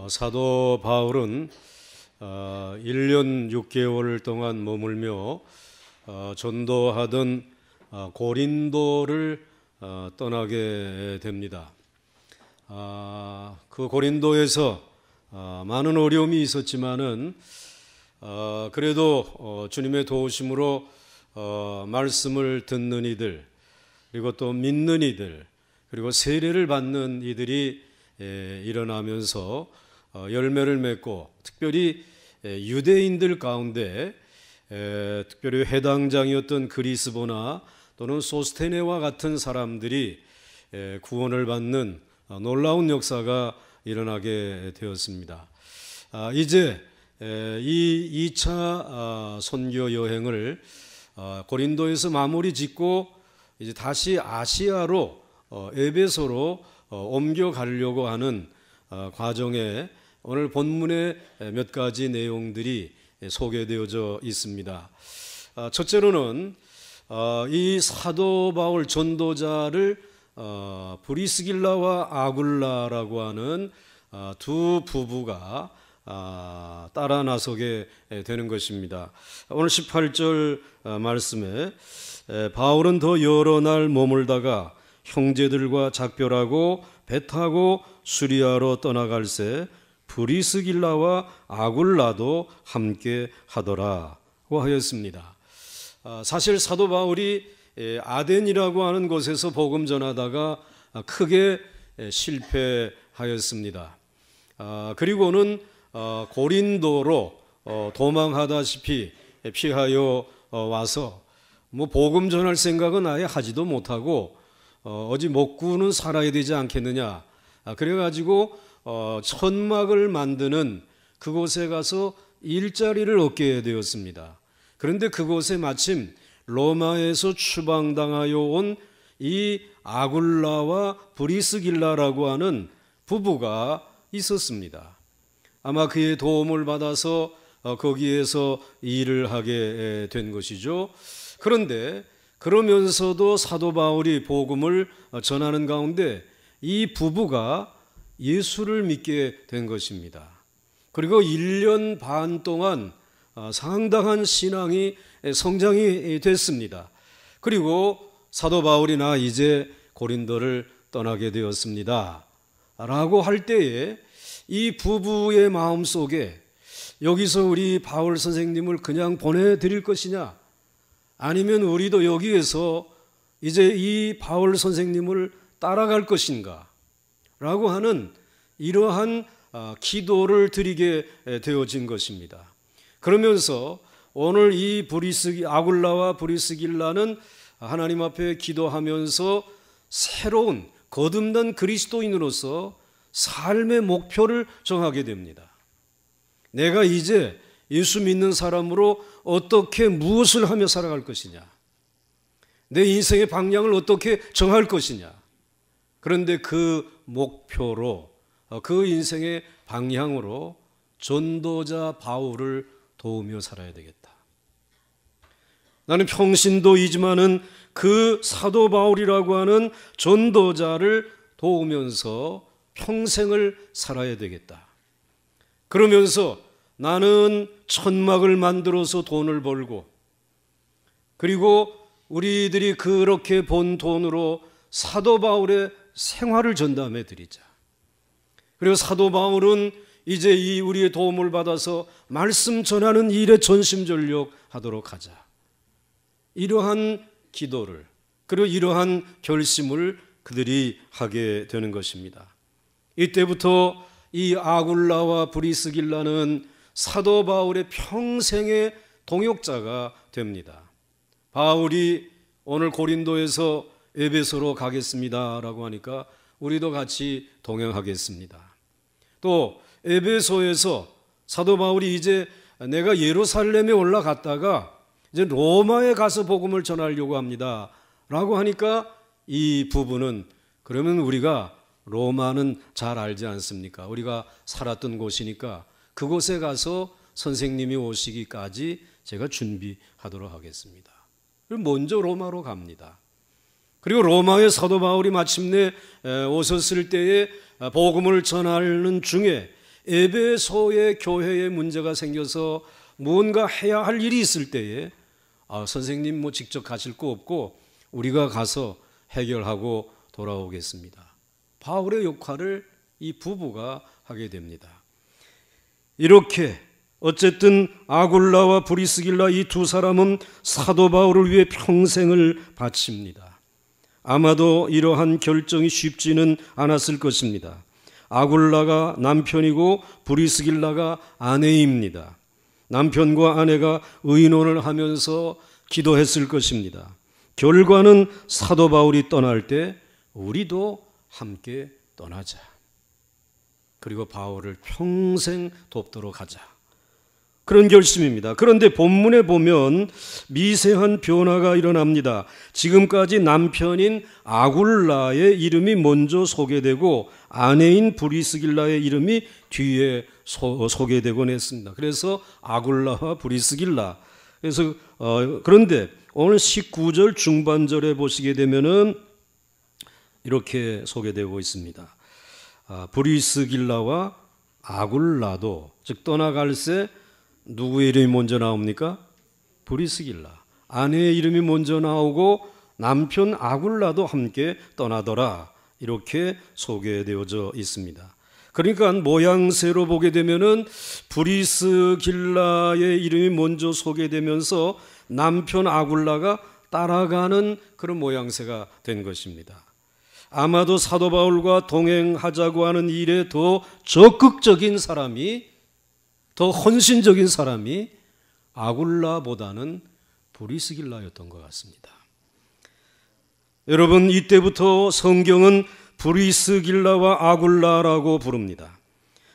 사도 바울은 1년 6개월 동안 머물며 전도하던 고린도를 떠나게 됩니다. 그 고린도에서 많은 어려움이 있었지만은 그래도 주님의 도우심으로 말씀을 듣는 이들, 그리고 또 믿는 이들, 그리고 세례를 받는 이들이 일어나면서 열매를 맺고, 특별히 유대인들 가운데 특별히 회당장이었던 그리스보나 또는 소스테네와 같은 사람들이 구원을 받는 놀라운 역사가 일어나게 되었습니다. 이제 이 2차 선교 여행을 고린도에서 마무리 짓고 이제 다시 아시아로 에베소로 옮겨가려고 하는 과정에 오늘 본문의 몇 가지 내용들이 소개되어져 있습니다. 첫째로는 이 사도 바울 전도자를 브리스길라와 아굴라라고 하는 두 부부가 따라 나서게 되는 것입니다. 오늘 18절 말씀에 바울은 더 여러 날 머물다가 형제들과 작별하고 배 타고 수리아로 떠나갈새 브리스길라와 아굴라도 함께 하더라고 하였습니다. 사실 사도 바울이 아덴이라고 하는 곳에서 복음 전하다가 크게 실패하였습니다. 그리고는 고린도로 도망하다시피 피하여 와서 복음 전할 생각은 아예 하지도 못하고 어디 먹고는 살아야 되지 않겠느냐, 그래가지고 천막을 만드는 그곳에 가서 일자리를 얻게 되었습니다. 그런데 그곳에 마침 로마에서 추방당하여 온 이 아굴라와 브리스길라라고 하는 부부가 있었습니다. 아마 그의 도움을 받아서 거기에서 일을 하게 된 것이죠. 그런데 그러면서도 사도 바울이 복음을 전하는 가운데 이 부부가 예수를 믿게 된 것입니다. 그리고 1년 반 동안 상당한 신앙이 성장이 됐습니다. 그리고 사도 바울이 나 이제 고린도를 떠나게 되었습니다 라고 할 때에 이 부부의 마음속에 여기서 우리 바울 선생님을 그냥 보내드릴 것이냐, 아니면 우리도 여기에서 이제 이 바울 선생님을 따라갈 것인가 라고 하는 이러한 기도를 드리게 되어진 것입니다. 그러면서 오늘 이 아굴라와 브리스길라는 하나님 앞에 기도하면서 새로운 거듭난 그리스도인으로서 삶의 목표를 정하게 됩니다. 내가 이제 예수 믿는 사람으로 어떻게 무엇을 하며 살아갈 것이냐, 내 인생의 방향을 어떻게 정할 것이냐. 그런데 그 목표로, 그 인생의 방향으로 전도자 바울을 도우며 살아야 되겠다. 나는 평신도이지만은 그 사도 바울이라고 하는 전도자를 도우면서 평생을 살아야 되겠다. 그러면서 나는 천막을 만들어서 돈을 벌고, 그리고 우리들이 그렇게 번 돈으로 사도 바울의 생활을 전담해 드리자. 그리고 사도 바울은 이제 이 우리의 도움을 받아서 말씀 전하는 일에 전심전력 하도록 하자. 이러한 기도를, 그리고 이러한 결심을 그들이 하게 되는 것입니다. 이때부터 이 아굴라와 브리스길라는 사도 바울의 평생의 동역자가 됩니다. 바울이 오늘 고린도에서 에베소로 가겠습니다라고 하니까 우리도 같이 동행하겠습니다. 또 에베소에서 사도 바울이 이제 내가 예루살렘에 올라갔다가 이제 로마에 가서 복음을 전하려고 합니다 라고 하니까 이 부부는, 그러면 우리가 로마는 잘 알지 않습니까? 우리가 살았던 곳이니까 그곳에 가서 선생님이 오시기까지 제가 준비하도록 하겠습니다. 먼저 로마로 갑니다. 그리고 로마의 사도 바울이 마침내 오셨을 때에 복음을 전하는 중에 에베소의 교회에 문제가 생겨서 뭔가 해야 할 일이 있을 때에 선생님 뭐 직접 가실 거 없고 우리가 가서 해결하고 돌아오겠습니다. 바울의 역할을 이 부부가 하게 됩니다. 이렇게 어쨌든 아굴라와 브리스길라 이 두 사람은 사도 바울을 위해 평생을 바칩니다. 아마도 이러한 결정이 쉽지는 않았을 것입니다. 아굴라가 남편이고 브리스길라가 아내입니다. 남편과 아내가 의논을 하면서 기도했을 것입니다. 결과는 사도 바울이 떠날 때 우리도 함께 떠나자. 그리고 바울을 평생 돕도록 하자. 그런 결심입니다. 그런데 본문에 보면 미세한 변화가 일어납니다. 지금까지 남편인 아굴라의 이름이 먼저 소개되고 아내인 브리스길라의 이름이 뒤에 소개되곤 했습니다. 그래서 아굴라와 브리스길라. 그래서 그런데 오늘 19절 중반절에 보시게 되면은 이렇게 소개되고 있습니다. 브리스길라와 아굴라도, 즉 떠나갈새 누구의 이름이 먼저 나옵니까? 브리스길라. 아내의 이름이 먼저 나오고 남편 아굴라도 함께 떠나더라. 이렇게 소개되어져 있습니다. 그러니까 모양새로 보게 되면은 브리스길라의 이름이 먼저 소개되면서 남편 아굴라가 따라가는 그런 모양새가 된 것입니다. 아마도 사도 바울과 동행하자고 하는 일에 더 적극적인 사람이, 더 헌신적인 사람이 아굴라보다는 브리스길라였던 것 같습니다. 여러분, 이때부터 성경은 브리스길라와 아굴라라고 부릅니다.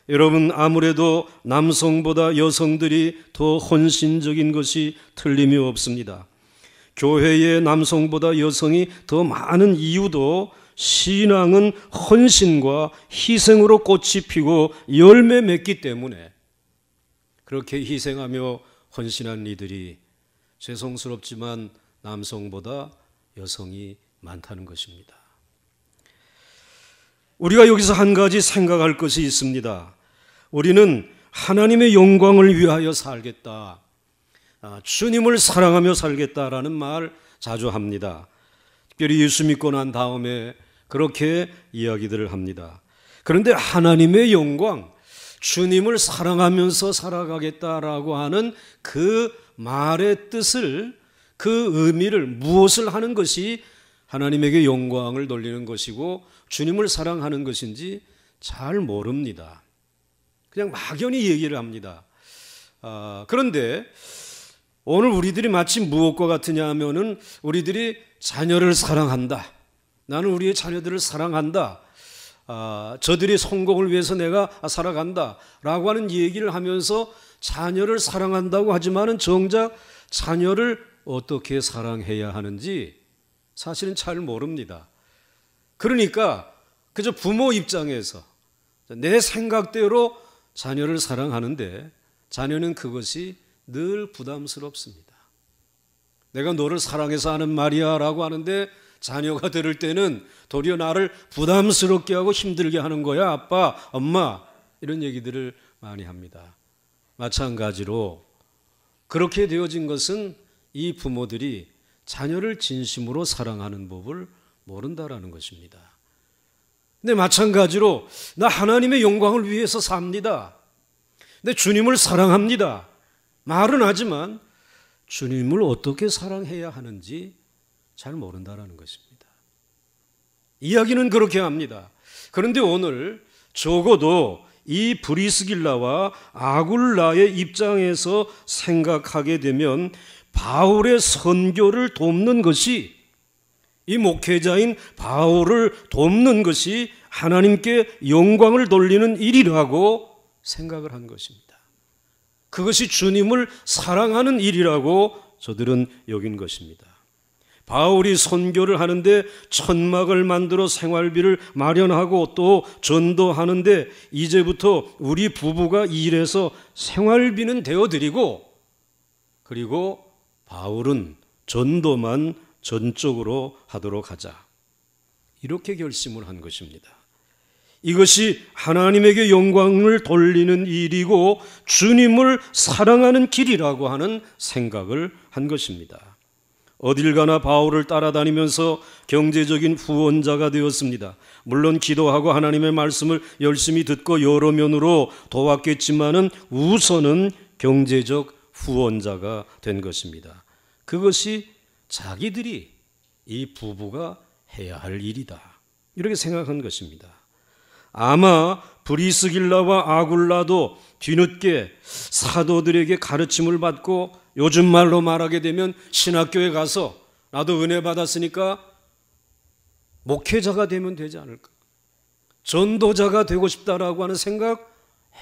여러분, 아무래도 남성보다 여성들이 더 헌신적인 것이 틀림이 없습니다. 교회의 남성보다 여성이 더 많은 이유도 신앙은 헌신과 희생으로 꽃이 피고 열매 맺기 때문에 그렇게 희생하며 헌신한 이들이 죄송스럽지만 남성보다 여성이 많다는 것입니다. 우리가 여기서 한 가지 생각할 것이 있습니다. 우리는 하나님의 영광을 위하여 살겠다, 주님을 사랑하며 살겠다라는 말 자주 합니다. 특별히 예수 믿고 난 다음에 그렇게 이야기들을 합니다. 그런데 하나님의 영광, 주님을 사랑하면서 살아가겠다라고 하는 그 말의 뜻을, 그 의미를, 무엇을 하는 것이 하나님에게 영광을 돌리는 것이고 주님을 사랑하는 것인지 잘 모릅니다. 그냥 막연히 얘기를 합니다. 그런데 오늘 우리들이 마치 무엇과 같으냐 하면은 우리들이 자녀를 사랑한다. 나는 우리의 자녀들을 사랑한다. 저들의 성공을 위해서 내가 살아간다 라고 하는 얘기를 하면서 자녀를 사랑한다고 하지만은 정작 자녀를 어떻게 사랑해야 하는지 사실은 잘 모릅니다. 그러니까 그저 부모 입장에서 내 생각대로 자녀를 사랑하는데 자녀는 그것이 늘 부담스럽습니다. 내가 너를 사랑해서 하는 말이야 라고 하는데 자녀가 들을 때는 도리어 나를 부담스럽게 하고 힘들게 하는 거야, 아빠, 엄마, 이런 얘기들을 많이 합니다. 마찬가지로 그렇게 되어진 것은 이 부모들이 자녀를 진심으로 사랑하는 법을 모른다라는 것입니다. 근데 마찬가지로 나 하나님의 영광을 위해서 삽니다. 내 주님을 사랑합니다. 말은 하지만 주님을 어떻게 사랑해야 하는지 잘 모른다라는 것입니다. 이야기는 그렇게 합니다. 그런데 오늘 적어도 이 브리스길라와 아굴라의 입장에서 생각하게 되면 바울의 선교를 돕는 것이, 이 목회자인 바울을 돕는 것이 하나님께 영광을 돌리는 일이라고 생각을 한 것입니다. 그것이 주님을 사랑하는 일이라고 저들은 여긴 것입니다. 바울이 선교를 하는데 천막을 만들어 생활비를 마련하고 또 전도하는데 이제부터 우리 부부가 일해서 생활비는 대어드리고, 그리고 바울은 전도만 전적으로 하도록 하자, 이렇게 결심을 한 것입니다. 이것이 하나님에게 영광을 돌리는 일이고 주님을 사랑하는 길이라고 하는 생각을 한 것입니다. 어딜 가나 바울을 따라다니면서 경제적인 후원자가 되었습니다. 물론 기도하고 하나님의 말씀을 열심히 듣고 여러 면으로 도왔겠지만은 우선은 경제적 후원자가 된 것입니다. 그것이 자기들이 이 부부가 해야 할 일이다, 이렇게 생각한 것입니다. 아마 브리스길라와 아굴라도 뒤늦게 사도들에게 가르침을 받고 요즘 말로 말하게 되면 신학교에 가서 나도 은혜 받았으니까 목회자가 되면 되지 않을까, 전도자가 되고 싶다라고 하는 생각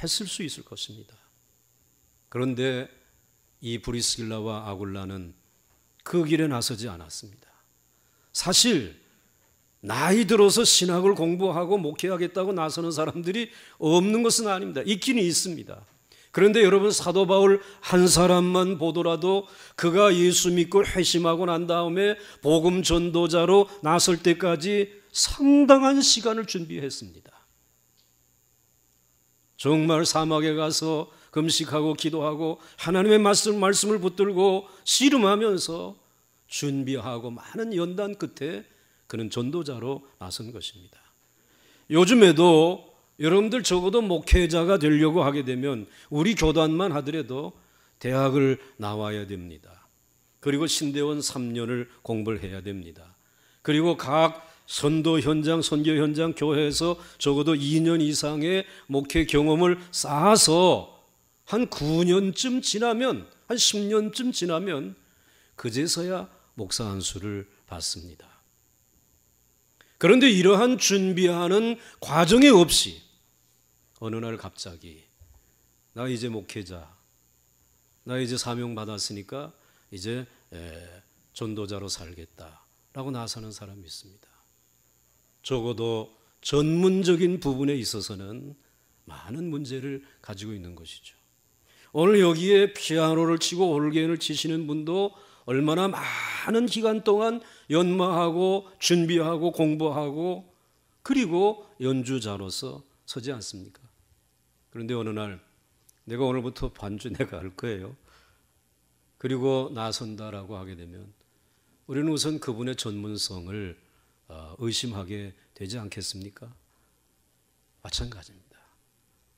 했을 수 있을 것입니다. 그런데 이 브리스길라와 아굴라는 그 길에 나서지 않았습니다. 사실 나이 들어서 신학을 공부하고 목회하겠다고 나서는 사람들이 없는 것은 아닙니다. 있기는 있습니다. 그런데 여러분, 사도 바울 한 사람만 보더라도 그가 예수 믿고 회심하고 난 다음에 복음 전도자로 나설 때까지 상당한 시간을 준비했습니다. 정말 사막에 가서 금식하고 기도하고 하나님의 말씀을 붙들고 씨름하면서 준비하고 많은 연단 끝에 그는 전도자로 나선 것입니다. 요즘에도 여러분들 적어도 목회자가 되려고 하게 되면 우리 교단만 하더라도 대학을 나와야 됩니다. 그리고 신대원 3년을 공부를 해야 됩니다. 그리고 각 선도 현장, 선교 현장, 교회에서 적어도 2년 이상의 목회 경험을 쌓아서 한 9년쯤 지나면, 한 10년쯤 지나면 그제서야 목사 안수를 받습니다. 그런데 이러한 준비하는 과정이 없이 어느 날 갑자기 나 이제 목회자, 나 이제 사명 받았으니까 이제 전도자로 살겠다라고 나서는 사람이 있습니다. 적어도 전문적인 부분에 있어서는 많은 문제를 가지고 있는 것이죠. 오늘 여기에 피아노를 치고 올게인을 치시는 분도 얼마나 많은 기간 동안 연마하고 준비하고 공부하고 그리고 연주자로서 서지 않습니까? 그런데 어느 날 내가 오늘부터 반주 내가 할 거예요, 그리고 나선다라고 하게 되면 우리는 우선 그분의 전문성을 의심하게 되지 않겠습니까? 마찬가지입니다.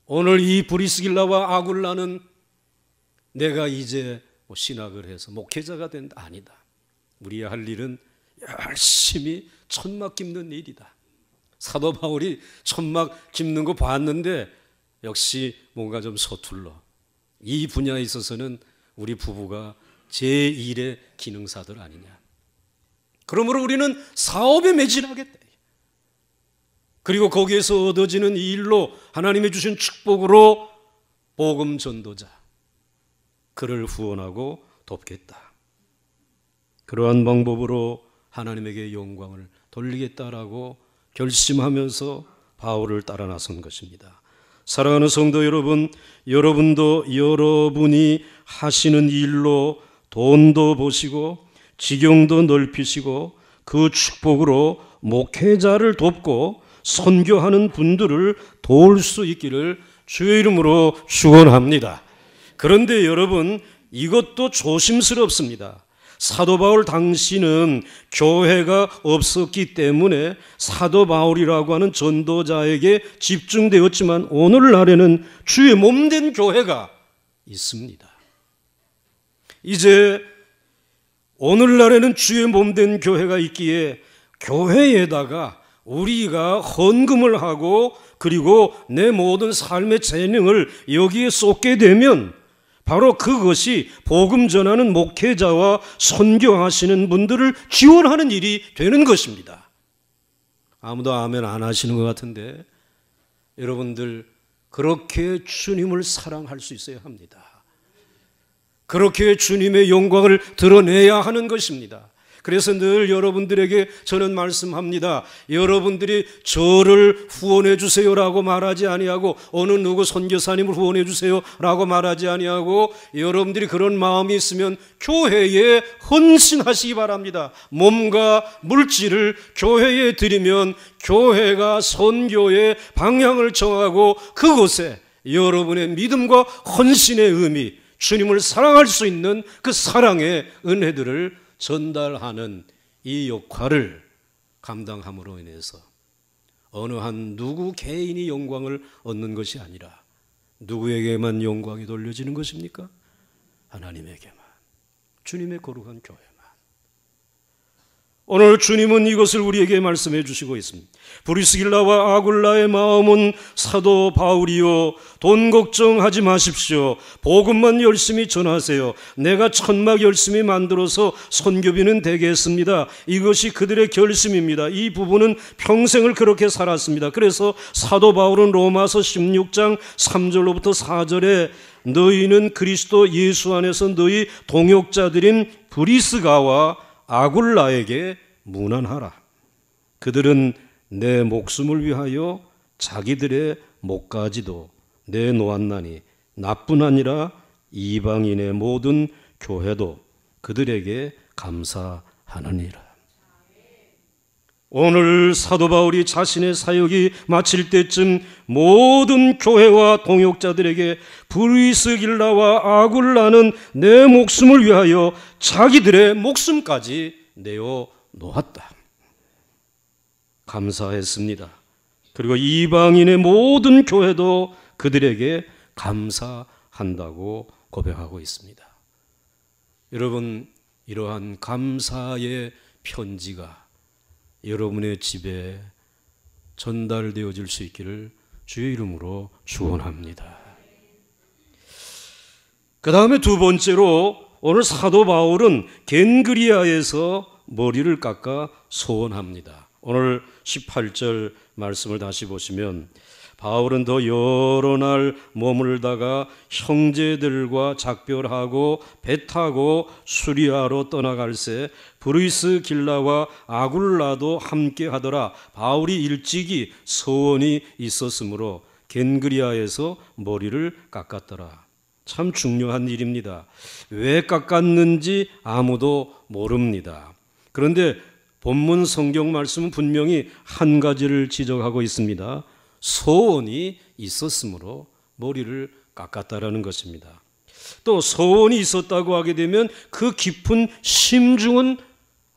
오늘 이 브리스길라와 아굴라는 내가 이제 신학을 해서 목회자가 된다, 아니다. 우리의 할 일은 열심히 천막 깁는 일이다. 사도 바울이 천막 깁는 거 봤는데 역시 뭔가 좀 서툴러. 이 분야에 있어서는 우리 부부가 제1의 기능사들 아니냐. 그러므로 우리는 사업에 매진하겠다. 그리고 거기에서 얻어지는 이 일로 하나님이 주신 축복으로 복음 전도자, 그를 후원하고 돕겠다. 그러한 방법으로 하나님에게 영광을 돌리겠다라고 결심하면서 바울을 따라 나선 것입니다. 사랑하는 성도 여러분, 여러분도 여러분이 하시는 일로 돈도 보시고 지경도 넓히시고 그 축복으로 목회자를 돕고 선교하는 분들을 도울 수 있기를 주의 이름으로 축원합니다. 그런데 여러분, 이것도 조심스럽습니다. 사도 바울 당시는 교회가 없었기 때문에 사도 바울이라고 하는 전도자에게 집중되었지만 오늘날에는 주의 몸된 교회가 있습니다. 이제 오늘날에는 주의 몸된 교회가 있기에 교회에다가 우리가 헌금을 하고 그리고 내 모든 삶의 재능을 여기에 쏟게 되면 바로 그것이 복음 전하는 목회자와 선교하시는 분들을 지원하는 일이 되는 것입니다. 아무도 아멘 안 하시는 것 같은데 여러분들, 그렇게 주님을 사랑할 수 있어야 합니다. 그렇게 주님의 영광을 드러내야 하는 것입니다. 그래서 늘 여러분들에게 저는 말씀합니다. 여러분들이 저를 후원해 주세요라고 말하지 아니하고, 어느 누구 선교사님을 후원해 주세요라고 말하지 아니하고, 여러분들이 그런 마음이 있으면 교회에 헌신하시기 바랍니다. 몸과 물질을 교회에 드리면 교회가 선교의 방향을 정하고 그곳에 여러분의 믿음과 헌신의 의미, 주님을 사랑할 수 있는 그 사랑의 은혜들을 전달하는 이 역할을 감당함으로 인해서 어느 한 누구 개인이 영광을 얻는 것이 아니라 누구에게만 영광이 돌려지는 것입니까? 하나님에게만, 주님의 거룩한 교회만. 오늘 주님은 이것을 우리에게 말씀해 주시고 있습니다. 브리스길라와 아굴라의 마음은 사도 바울이요, 돈 걱정하지 마십시오. 복음만 열심히 전하세요. 내가 천막 열심히 만들어서 선교비는 되겠습니다. 이것이 그들의 결심입니다. 이 부부는 평생을 그렇게 살았습니다. 그래서 사도 바울은 로마서 16장 3절로부터 4절에 너희는 그리스도 예수 안에서 너희 동역자들인 브리스가와 아굴라에게 문안하라. 그들은 내 목숨을 위하여 자기들의 목까지도 내놓았나니 나뿐 아니라 이방인의 모든 교회도 그들에게 감사하느니라. 오늘 사도 바울이 자신의 사역이 마칠 때쯤 모든 교회와 동역자들에게 브리스길라와 아굴라는 내 목숨을 위하여 자기들의 목숨까지 내어 놓았다. 감사했습니다. 그리고 이방인의 모든 교회도 그들에게 감사한다고 고백하고 있습니다. 여러분, 이러한 감사의 편지가 여러분의 집에 전달되어질 수 있기를 주의 이름으로 축원합니다. 그 다음에 두 번째로 오늘 사도 바울은 겐그리아에서 머리를 깎아 소원합니다. 오늘 18절 말씀을 다시 보시면 바울은 더 여러 날 머물다가 형제들과 작별하고 배 타고 수리아로 떠나갈새 브리스길라와 아굴라도 함께 하더라. 바울이 일찍이 소원이 있었으므로 겐그리아에서 머리를 깎았더라. 참 중요한 일입니다. 왜 깎았는지 아무도 모릅니다. 그런데 본문 성경 말씀은 분명히 한 가지를 지적하고 있습니다. 소원이 있었으므로 머리를 깎았다라는 것입니다. 또 소원이 있었다고 하게 되면 그 깊은 심중은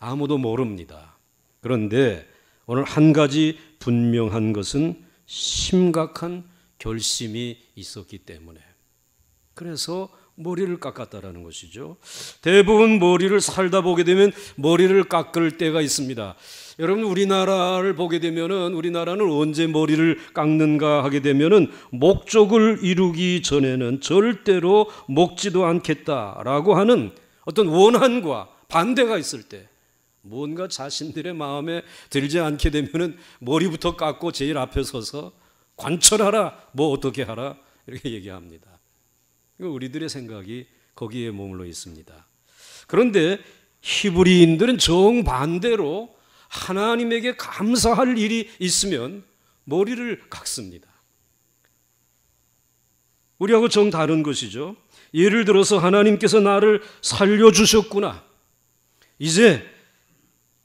아무도 모릅니다. 그런데 오늘 한 가지 분명한 것은 심각한 결심이 있었기 때문에, 그래서 머리를 깎았다라는 것이죠. 대부분 머리를 살다 보게 되면 머리를 깎을 때가 있습니다. 여러분, 우리나라를 보게 되면은, 우리나라는 언제 머리를 깎는가 하게 되면은 목적을 이루기 전에는 절대로 먹지도 않겠다라고 하는 어떤 원한과 반대가 있을 때, 뭔가 자신들의 마음에 들지 않게 되면은 머리부터 깎고 제일 앞에 서서 관철하라, 뭐 어떻게 하라, 이렇게 얘기합니다. 우리들의 생각이 거기에 머물러 있습니다. 그런데 히브리인들은 정반대로 하나님에게 감사할 일이 있으면 머리를 깎습니다. 우리하고 정 다른 것이죠. 예를 들어서 하나님께서 나를 살려주셨구나, 이제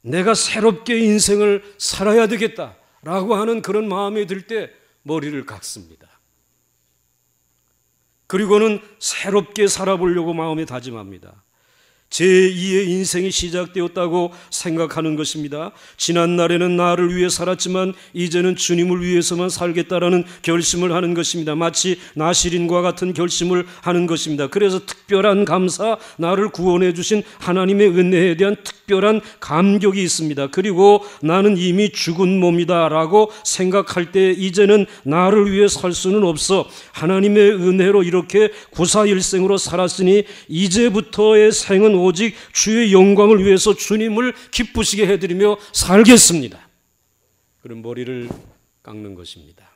내가 새롭게 인생을 살아야 되겠다라고 하는 그런 마음이 들 때 머리를 깎습니다. 그리고는 새롭게 살아보려고 마음에 다짐합니다. 제2의 인생이 시작되었다고 생각하는 것입니다. 지난 날에는 나를 위해 살았지만 이제는 주님을 위해서만 살겠다라는 결심을 하는 것입니다. 마치 나실인과 같은 결심을 하는 것입니다. 그래서 특별한 감사, 나를 구원해 주신 하나님의 은혜에 대한 특별한 감격이 있습니다. 그리고 나는 이미 죽은 몸이다 라고 생각할 때 이제는 나를 위해 살 수는 없어, 하나님의 은혜로 이렇게 구사일생으로 살았으니 이제부터의 생은 오직 주의 영광을 위해서 주님을 기쁘시게 해드리며 살겠습니다. 그런 머리를 깎는 것입니다.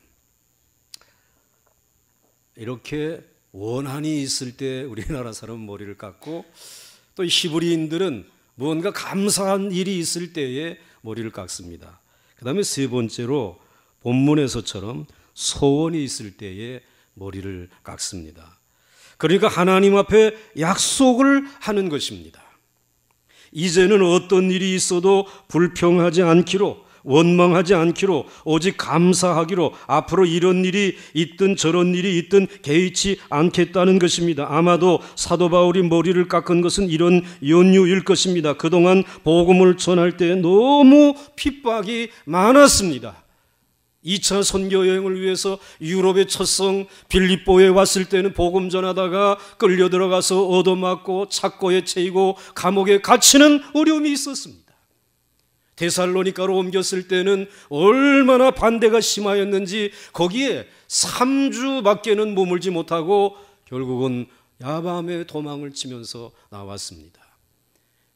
이렇게 원한이 있을 때 우리나라 사람은 머리를 깎고, 또 히브리인들은 무언가 감사한 일이 있을 때에 머리를 깎습니다. 그 다음에 세 번째로 본문에서처럼 소원이 있을 때에 머리를 깎습니다. 그러니까 하나님 앞에 약속을 하는 것입니다. 이제는 어떤 일이 있어도 불평하지 않기로, 원망하지 않기로, 오직 감사하기로, 앞으로 이런 일이 있든 저런 일이 있든 개의치 않겠다는 것입니다. 아마도 사도 바울이 머리를 깎은 것은 이런 연유일 것입니다. 그동안 복음을 전할 때 너무 핍박이 많았습니다. 2차 선교 여행을 위해서 유럽의 첫 성 빌립보에 왔을 때는 복음 전하다가 끌려 들어가서 얻어맞고 착고에 채이고 감옥에 갇히는 어려움이 있었습니다. 데살로니가로 옮겼을 때는 얼마나 반대가 심하였는지 거기에 3주밖에는 머물지 못하고 결국은 야밤에 도망을 치면서 나왔습니다.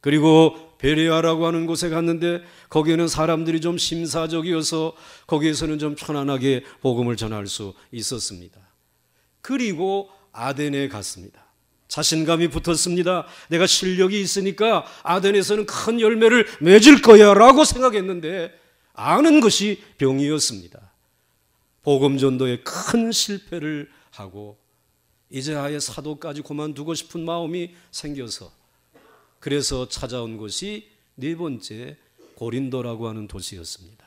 그리고 베레아라고 하는 곳에 갔는데 거기에는 사람들이 좀 심사적이어서 거기에서는 좀 편안하게 복음을 전할 수 있었습니다. 그리고 아덴에 갔습니다. 자신감이 붙었습니다. 내가 실력이 있으니까 아덴에서는 큰 열매를 맺을 거야 라고 생각했는데 아는 것이 병이었습니다. 복음 전도에 큰 실패를 하고 이제 아예 사도까지 그만두고 싶은 마음이 생겨서 그래서 찾아온 곳이 네 번째 고린도라고 하는 도시였습니다.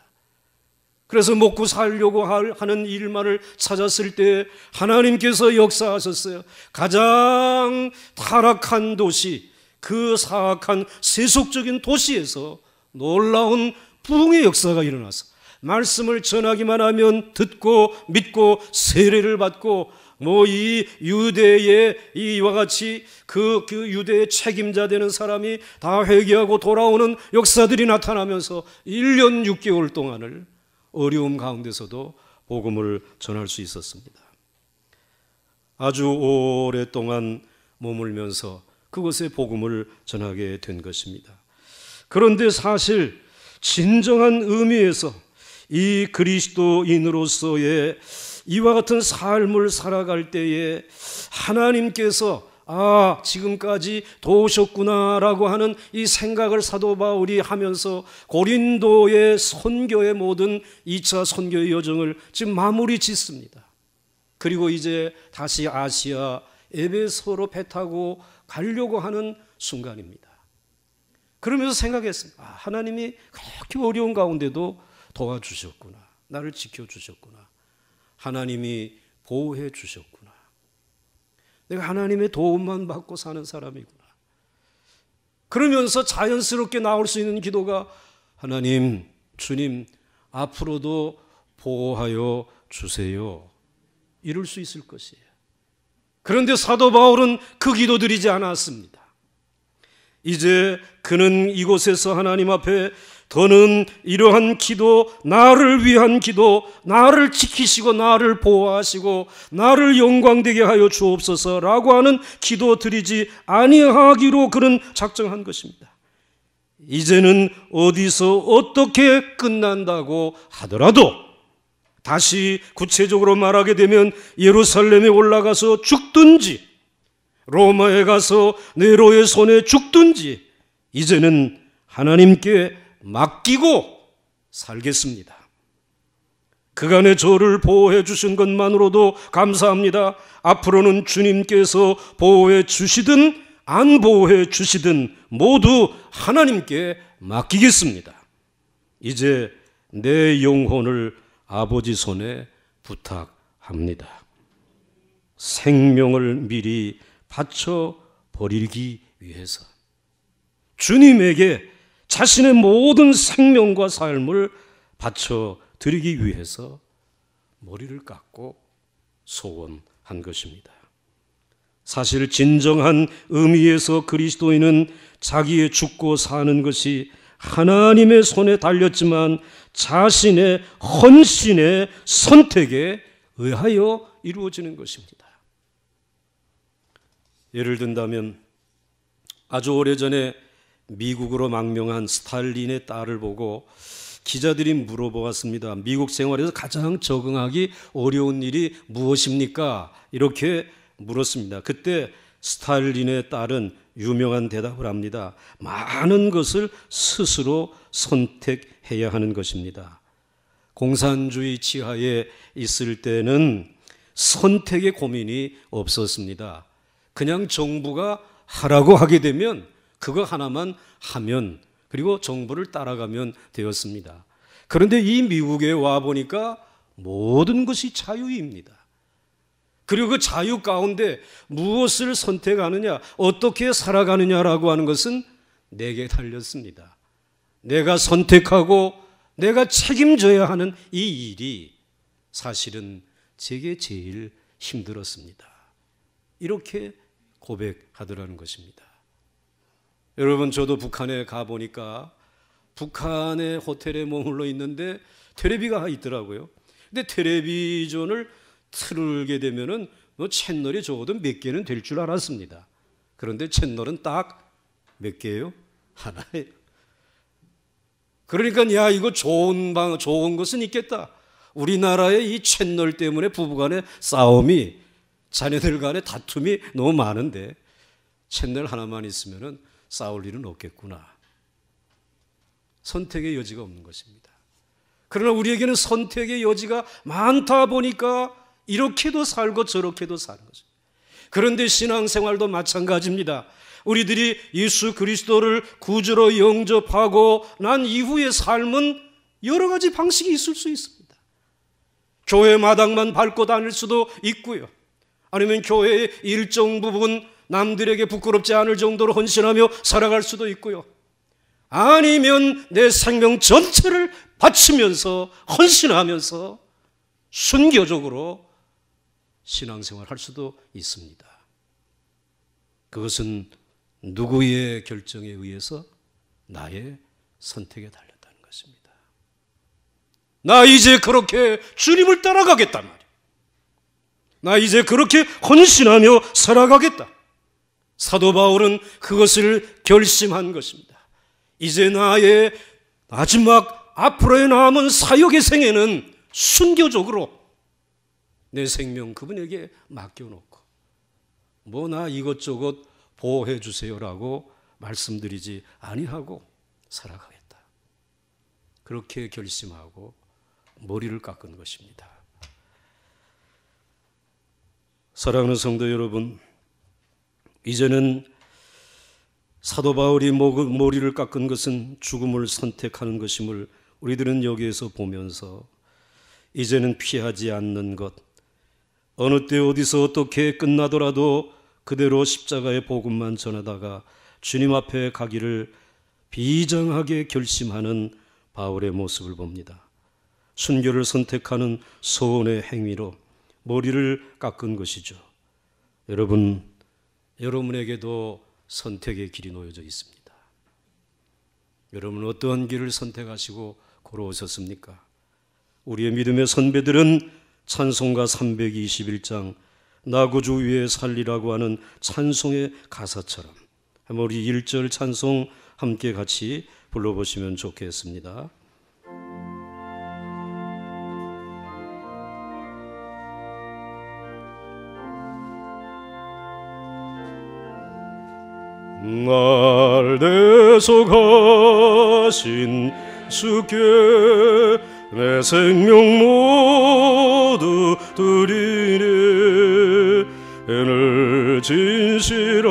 그래서 먹고 살려고 하는 일만을 찾았을 때 하나님께서 역사하셨어요. 가장 타락한 도시, 그 사악한 세속적인 도시에서 놀라운 부흥의 역사가 일어나서 말씀을 전하기만 하면 듣고 믿고 세례를 받고 이 유대의 이와 같이 그 유대의 책임자 되는 사람이 다 회개하고 돌아오는 역사들이 나타나면서 1년 6개월 동안을 어려움 가운데서도 복음을 전할 수 있었습니다. 아주 오랫동안 머물면서 그곳에 복음을 전하게 된 것입니다. 그런데 사실 진정한 의미에서 이 그리스도인으로서의 이와 같은 삶을 살아갈 때에 하나님께서 지금까지 도우셨구나라고 하는 이 생각을 사도 바울이 하면서 고린도의 선교의 모든 2차 선교의 여정을 지금 마무리 짓습니다. 그리고 이제 다시 아시아 에베소로 배 타고 가려고 하는 순간입니다. 그러면서 생각했습니다. 하나님이 그렇게 어려운 가운데도 도와주셨구나. 나를 지켜주셨구나. 하나님이 보호해 주셨구나. 내가 하나님의 도움만 받고 사는 사람이구나. 그러면서 자연스럽게 나올 수 있는 기도가 하나님, 주님, 앞으로도 보호하여 주세요. 이럴 수 있을 것이에요. 그런데 사도 바울은 그 기도 드리지 않았습니다. 이제 그는 이곳에서 하나님 앞에 더는 이러한 기도, 나를 위한 기도, 나를 지키시고 나를 보호하시고 나를 영광되게 하여 주옵소서라고 하는 기도 드리지 아니하기로 그는 작정한 것입니다. 이제는 어디서 어떻게 끝난다고 하더라도 다시 구체적으로 말하게 되면 예루살렘에 올라가서 죽든지 로마에 가서 네로의 손에 죽든지 이제는 하나님께 맡기고 살겠습니다. 그간의 저를 보호해 주신 것만으로도 감사합니다. 앞으로는 주님께서 보호해 주시든 안 보호해 주시든 모두 하나님께 맡기겠습니다. 이제 내 영혼을 아버지 손에 부탁합니다. 생명을 미리 바쳐 버리기 위해서 주님에게 자신의 모든 생명과 삶을 바쳐 드리기 위해서 머리를 깎고 소원한 것입니다. 사실 진정한 의미에서 그리스도인은 자기의 죽고 사는 것이 하나님의 손에 달렸지만 자신의 헌신의 선택에 의하여 이루어지는 것입니다. 예를 든다면 아주 오래전에 미국으로 망명한 스탈린의 딸을 보고 기자들이 물어보았습니다. 미국 생활에서 가장 적응하기 어려운 일이 무엇입니까? 이렇게 물었습니다. 그때 스탈린의 딸은 유명한 대답을 합니다. 많은 것을 스스로 선택해야 하는 것입니다. 공산주의 지하에 있을 때는 선택의 고민이 없었습니다. 그냥 정부가 하라고 하게 되면 그거 하나만 하면, 그리고 정부를 따라가면 되었습니다. 그런데 이 미국에 와 보니까 모든 것이 자유입니다. 그리고 그 자유 가운데 무엇을 선택하느냐, 어떻게 살아가느냐라고 하는 것은 내게 달렸습니다. 내가 선택하고 내가 책임져야 하는 이 일이 사실은 제게 제일 힘들었습니다. 이렇게 고백하더라는 것입니다. 여러분, 저도 북한에 가보니까 북한의 호텔에 머물러 있는데 텔레비가 있더라고요. 근데 텔레비전을 틀게 되면은 채널이 적어도 몇 개는 될 줄 알았습니다. 그런데 채널은 딱 몇 개예요? 하나예요. 그러니까 야, 이거 좋은 것은 있겠다. 우리나라의 이 채널 때문에 부부간의 싸움이, 자녀들 간의 다툼이 너무 많은데 채널 하나만 있으면은 싸울 일은 없겠구나. 선택의 여지가 없는 것입니다. 그러나 우리에게는 선택의 여지가 많다 보니까 이렇게도 살고 저렇게도 사는 거죠. 그런데 신앙생활도 마찬가지입니다. 우리들이 예수 그리스도를 구주로 영접하고 난 이후의 삶은 여러 가지 방식이 있을 수 있습니다. 교회 마당만 밟고 다닐 수도 있고요. 아니면 교회의 일정 부분 남들에게 부끄럽지 않을 정도로 헌신하며 살아갈 수도 있고요. 아니면 내 생명 전체를 바치면서 헌신하면서 순교적으로 신앙생활을 할 수도 있습니다. 그것은 누구의 결정에 의해서? 나의 선택에 달렸다는 것입니다. 나 이제 그렇게 주님을 따라가겠단 말이에요. 나 이제 그렇게 헌신하며 살아가겠다. 사도 바울은 그것을 결심한 것입니다. 이제 나의 마지막 앞으로의 남은 사역의 생애는 순교적으로 내 생명 그분에게 맡겨놓고 나 이것저것 보호해 주세요라고 말씀드리지 아니하고 살아가겠다. 그렇게 결심하고 머리를 깎은 것입니다. 사랑하는 성도 여러분, 이제는 사도 바울이 머리를 깎은 것은 죽음을 선택하는 것임을 우리들은 여기에서 보면서 이제는 피하지 않는 것, 어느 때 어디서 어떻게 끝나더라도 그대로 십자가의 복음만 전하다가 주님 앞에 가기를 비장하게 결심하는 바울의 모습을 봅니다. 순교를 선택하는 소원의 행위로 머리를 깎은 것이죠. 여러분, 여러분에게도 선택의 길이 놓여져 있습니다. 여러분, 어떠한 길을 선택하시고 걸어오셨습니까? 우리의 믿음의 선배들은 찬송가 321장 나 구주 위에 살리라고 하는 찬송의 가사처럼 한번 우리 1절 찬송 함께 같이 불러보시면 좋겠습니다. 날 대속하신 주께 내 생명 모두 드리네. 애를 진실하게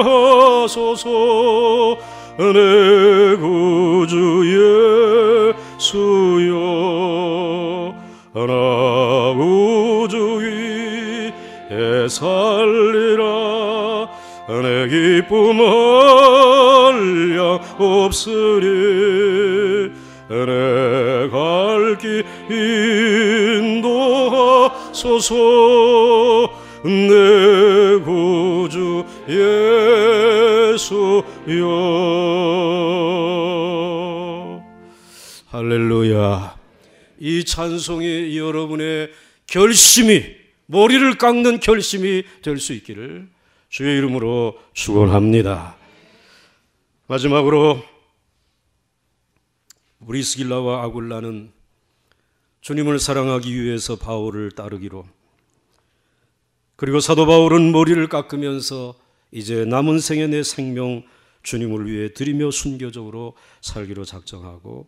하소서. 내 구주 예수여 나 구주 위에 살리라. 내 기쁨 한량 없으리. 내 갈 길 인도하소서. 내 구주 예수여. 할렐루야. 이 찬송이 여러분의 결심이, 머리를 깎는 결심이 될 수 있기를 주의 이름으로 축원합니다. 마지막으로 브리스길라와 아굴라는 주님을 사랑하기 위해서 바울을 따르기로, 그리고 사도 바울은 머리를 깎으면서 이제 남은 생에 내 생명 주님을 위해 드리며 순교적으로 살기로 작정하고,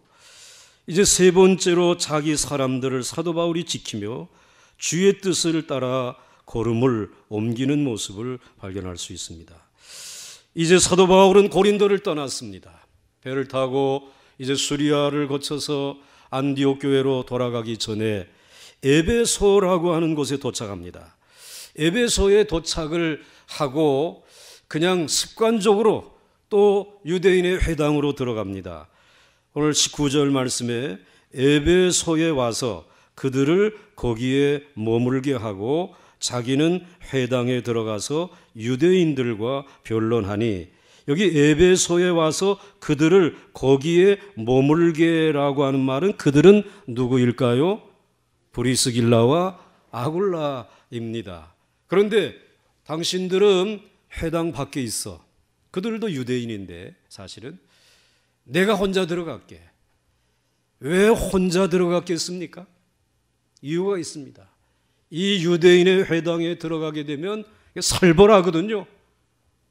이제 세 번째로 자기 사람들을 사도 바울이 지키며 주의 뜻을 따라 걸음을 옮기는 모습을 발견할 수 있습니다. 이제 사도 바울은 고린도를 떠났습니다. 배를 타고 이제 수리아를 거쳐서 안디옥 교회로 돌아가기 전에 에베소라고 하는 곳에 도착합니다. 에베소에 도착을 하고 그냥 습관적으로 또 유대인의 회당으로 들어갑니다. 오늘 19절 말씀에 에베소에 와서 그들을 거기에 머물게 하고 자기는 회당에 들어가서 유대인들과 변론하니, 여기 에베소에 와서 그들을 거기에 머물게라고 하는 말은 그들은 누구일까요? 브리스길라와 아굴라입니다. 그런데 당신들은 회당 밖에 있어. 그들도 유대인인데 사실은 내가 혼자 들어갈게. 왜 혼자 들어갔겠습니까? 이유가 있습니다. 이 유대인의 회당에 들어가게 되면 살벌하거든요.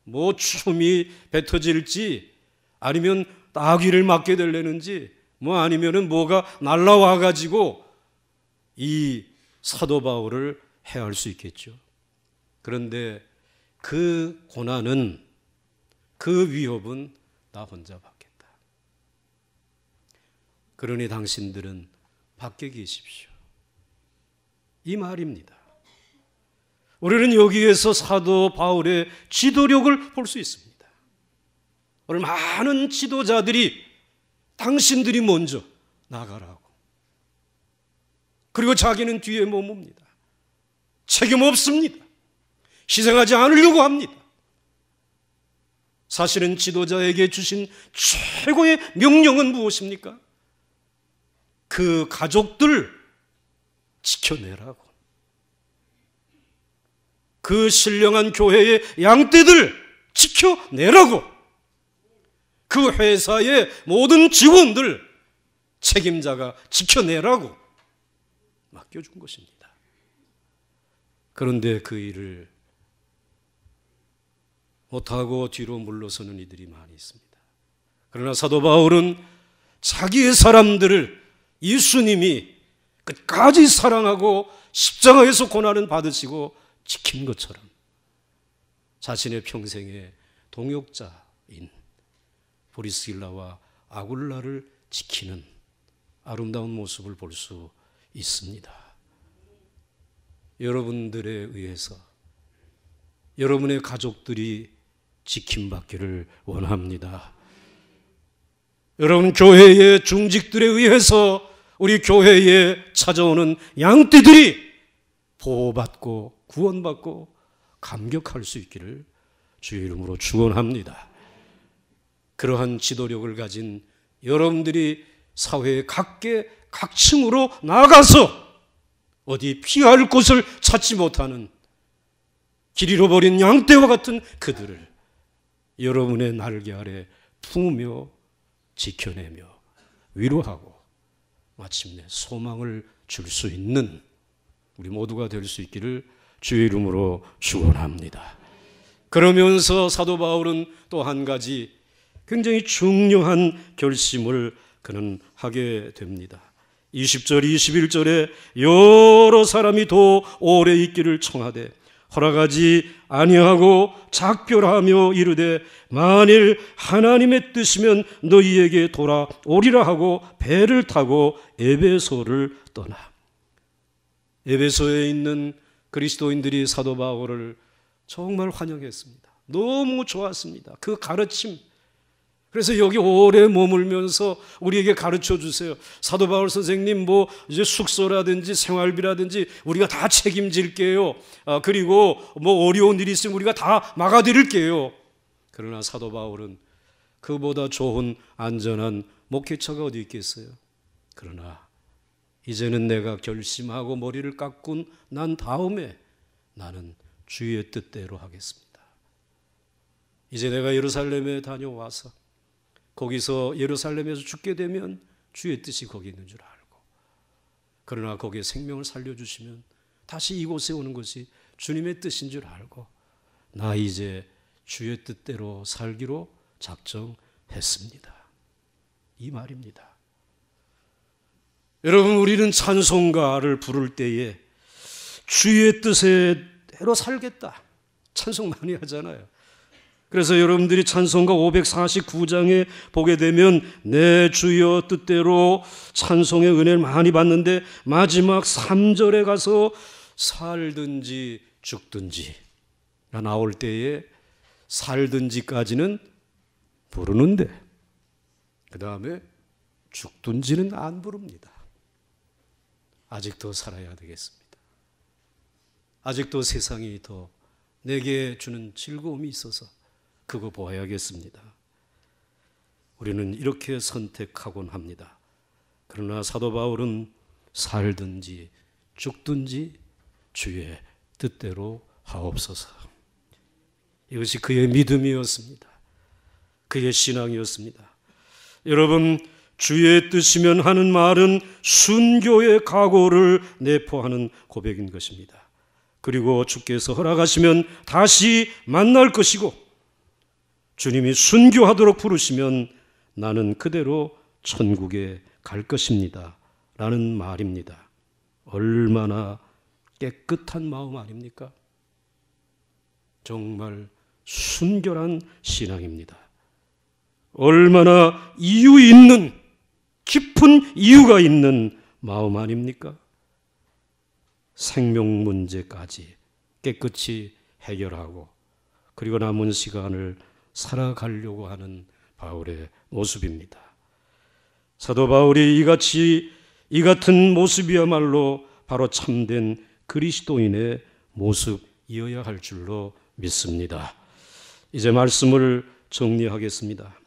뭐 춤이 뱉어질지, 아니면 따귀를 맞게 될려는지, 뭐 아니면은 뭐가 날라와 가지고 이 사도 바울을 해할 수 있겠죠. 그런데 그 고난은, 그 위협은 나 혼자 받겠다. 그러니 당신들은 밖에 계십시오. 이 말입니다. 우리는 여기에서 사도 바울의 지도력을 볼 수 있습니다. 오늘 많은 지도자들이 당신들이 먼저 나가라고, 그리고 자기는 뒤에 머뭅니다. 책임 없습니다. 희생하지 않으려고 합니다. 사실은 지도자에게 주신 최고의 명령은 무엇입니까? 그 가족들 지켜내라고. 그 신령한 교회의 양떼들 지켜내라고. 그 회사의 모든 직원들 책임자가 지켜내라고 맡겨준 것입니다. 그런데 그 일을 못하고 뒤로 물러서는 이들이 많이 있습니다. 그러나 사도 바울은 자기의 사람들을 예수님이 끝까지 사랑하고 십자가에서 고난을 받으시고 지킨 것처럼 자신의 평생의 동역자인 브리스길라와 아굴라를 지키는 아름다운 모습을 볼 수 있습니다. 여러분들에 의해서 여러분의 가족들이 지킴받기를 원합니다. 여러분 교회의 중직들에 의해서 우리 교회에 찾아오는 양떼들이 보호받고 구원받고 감격할 수 있기를 주의 이름으로 축원합니다. 그러한 지도력을 가진 여러분들이 사회의 각계 각층으로 나아가서 어디 피할 곳을 찾지 못하는 길 잃어버린 양떼와 같은 그들을 여러분의 날개 아래 품으며 지켜내며 위로하고 마침내 소망을 줄 수 있는 우리 모두가 될 수 있기를 주의 이름으로 축원합니다. 그러면서 사도 바울은 또 한 가지 굉장히 중요한 결심을 그는 하게 됩니다. 20절 21절에 여러 사람이 더 오래 있기를 청하되 허락하지 아니하고 작별하며 이르되 만일 하나님의 뜻이면 너희에게 돌아오리라 하고 배를 타고 에베소를 떠나. 에베소에 있는 그리스도인들이 사도 바울을 정말 환영했습니다. 너무 좋았습니다. 그 가르침. 그래서 여기 오래 머물면서 우리에게 가르쳐 주세요. 사도 바울 선생님 뭐 이제 숙소라든지 생활비라든지 우리가 다 책임질게요. 그리고 뭐 어려운 일이 있으면 우리가 다 막아드릴게요. 그러나 사도 바울은 그보다 좋은 안전한 목회처가 어디 있겠어요. 그러나 이제는 내가 결심하고 머리를 깎고 난 다음에 나는 주의 뜻대로 하겠습니다. 이제 내가 예루살렘에 다녀와서 거기서 예루살렘에서 죽게 되면 주의 뜻이 거기 있는 줄 알고, 그러나 거기에 생명을 살려주시면 다시 이곳에 오는 것이 주님의 뜻인 줄 알고, 나 이제 주의 뜻대로 살기로 작정했습니다. 이 말입니다. 여러분, 우리는 찬송가를 부를 때에 주의 뜻대로 살겠다, 찬송 많이 하잖아요. 그래서 여러분들이 찬송가 549장에 보게 되면 내 주여 뜻대로 찬송의 은혜를 많이 받는데 마지막 3절에 가서 살든지 죽든지가 나올 때에 살든지까지는 부르는데 그 다음에 죽든지는 안 부릅니다. 아직도 살아야 되겠습니다. 아직도 세상이 더 내게 주는 즐거움이 있어서 그거 보아야겠습니다. 우리는 이렇게 선택하곤 합니다. 그러나 사도 바울은 살든지 죽든지 주의 뜻대로 하옵소서. 이것이 그의 믿음이었습니다. 그의 신앙이었습니다. 여러분, 주의 뜻이면 하는 말은 순교의 각오를 내포하는 고백인 것입니다. 그리고 주께서 허락하시면 다시 만날 것이고 주님이 순교하도록 부르시면 나는 그대로 천국에 갈 것입니다 라는 말입니다. 얼마나 깨끗한 마음 아닙니까? 정말 순결한 신앙입니다. 얼마나 이유 있는, 깊은 이유가 있는 마음 아닙니까? 생명 문제까지 깨끗이 해결하고 그리고 남은 시간을 살아가려고 하는 바울의 모습입니다. 사도 바울이 이 같은 모습이야말로 바로 참된 그리스도인의 모습이어야 할 줄로 믿습니다. 이제 말씀을 정리하겠습니다.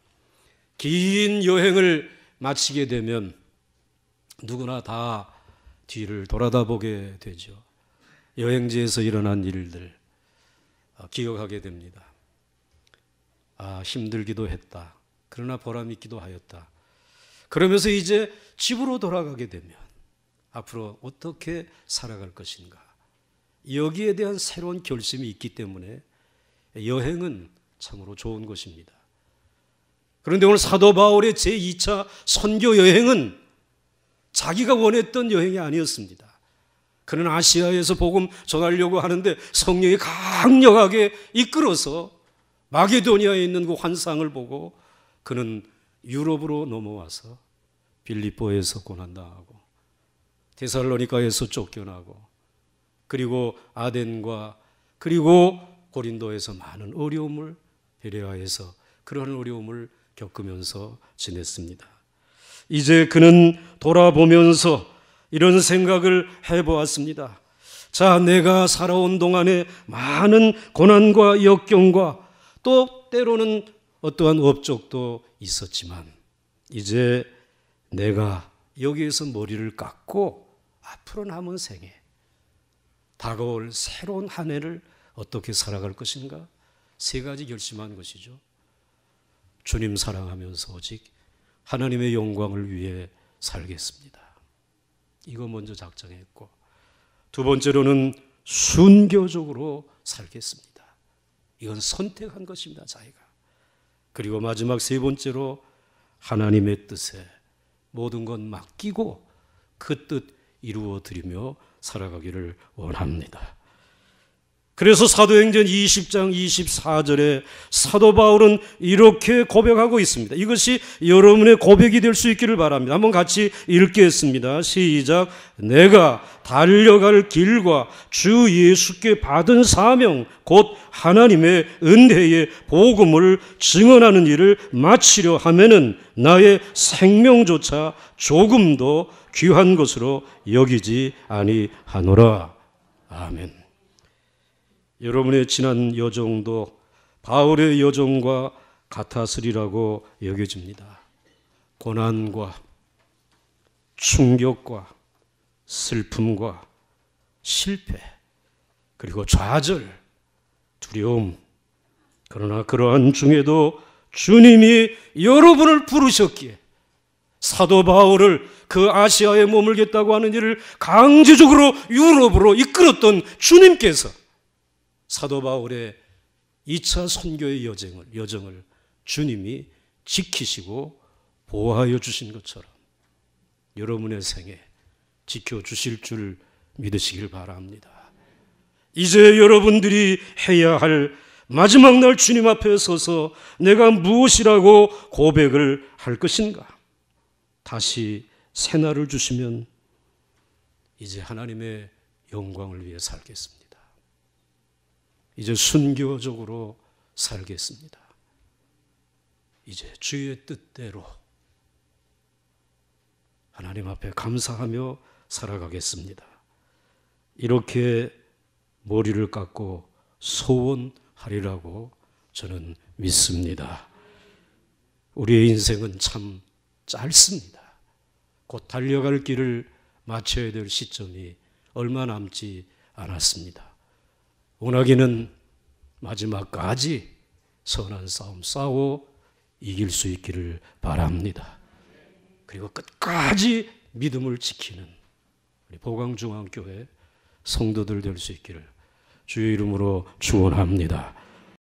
긴 여행을 마치게 되면 누구나 다 뒤를 돌아다보게 되죠. 여행지에서 일어난 일들 기억하게 됩니다. 힘들기도 했다. 그러나 보람 있기도 하였다. 그러면서 이제 집으로 돌아가게 되면 앞으로 어떻게 살아갈 것인가. 여기에 대한 새로운 결심이 있기 때문에 여행은 참으로 좋은 것입니다. 그런데 오늘 사도 바울의 제2차 선교 여행은 자기가 원했던 여행이 아니었습니다. 그는 아시아에서 복음 전하려고 하는데 성령이 강력하게 이끌어서 마게도니아에 있는 그 환상을 보고 그는 유럽으로 넘어와서 빌립보에서 고난당하고 데살로니가에서 쫓겨나고 그리고 아덴과 그리고 고린도에서 많은 어려움을 베레아에서 그러한 어려움을 겪으면서 지냈습니다. 이제 그는 돌아보면서 이런 생각을 해보았습니다. 자, 내가 살아온 동안에 많은 고난과 역경과 또 때로는 어떠한 업적도 있었지만 이제 내가 여기에서 머리를 깎고 앞으로 남은 생에 다가올 새로운 한 해를 어떻게 살아갈 것인가? 세 가지 결심한 것이죠. 주님 사랑하면서 오직 하나님의 영광을 위해 살겠습니다. 이거 먼저 작정했고 두 번째로는 순교적으로 살겠습니다. 이건 선택한 것입니다, 자기가. 그리고 마지막 세 번째로 하나님의 뜻에 모든 것 맡기고 그 뜻 이루어 드리며 살아가기를 원합니다. 그래서 사도행전 20장 24절에 사도 바울은 이렇게 고백하고 있습니다. 이것이 여러분의 고백이 될 수 있기를 바랍니다. 한번 같이 읽겠습니다. 시작. 내가 달려갈 길과 주 예수께 받은 사명 곧 하나님의 은혜의 복음을 증언하는 일을 마치려 하면은 나의 생명조차 조금도 귀한 것으로 여기지 아니하노라. 아멘. 여러분의 지난 여정도 바울의 여정과 같았으리라고 여겨집니다. 고난과 충격과 슬픔과 실패 그리고 좌절, 두려움. 그러나 그러한 중에도 주님이 여러분을 부르셨기에 사도 바울을 그 아시아에 머물겠다고 하는 일을 강제적으로 유럽으로 이끌었던 주님께서 사도 바울의 2차 선교의 여정을 주님이 지키시고 보호하여 주신 것처럼 여러분의 생에 지켜주실 줄 믿으시길 바랍니다. 이제 여러분들이 해야 할 마지막 날 주님 앞에 서서 내가 무엇이라고 고백을 할 것인가? 다시 새날을 주시면 이제 하나님의 영광을 위해 살겠습니다. 이제 순교적으로 살겠습니다. 이제 주의 뜻대로 하나님 앞에 감사하며 살아가겠습니다. 이렇게 머리를 깎고 소원하리라고 저는 믿습니다. 우리의 인생은 참 짧습니다. 곧 달려갈 길을 마쳐야 될 시점이 얼마 남지 않았습니다. 원하기는 마지막까지 선한 싸움 싸워 이길 수 있기를 바랍니다. 그리고 끝까지 믿음을 지키는 우리 보강중앙교회 성도들 될 수 있기를 주의 이름으로 축원합니다.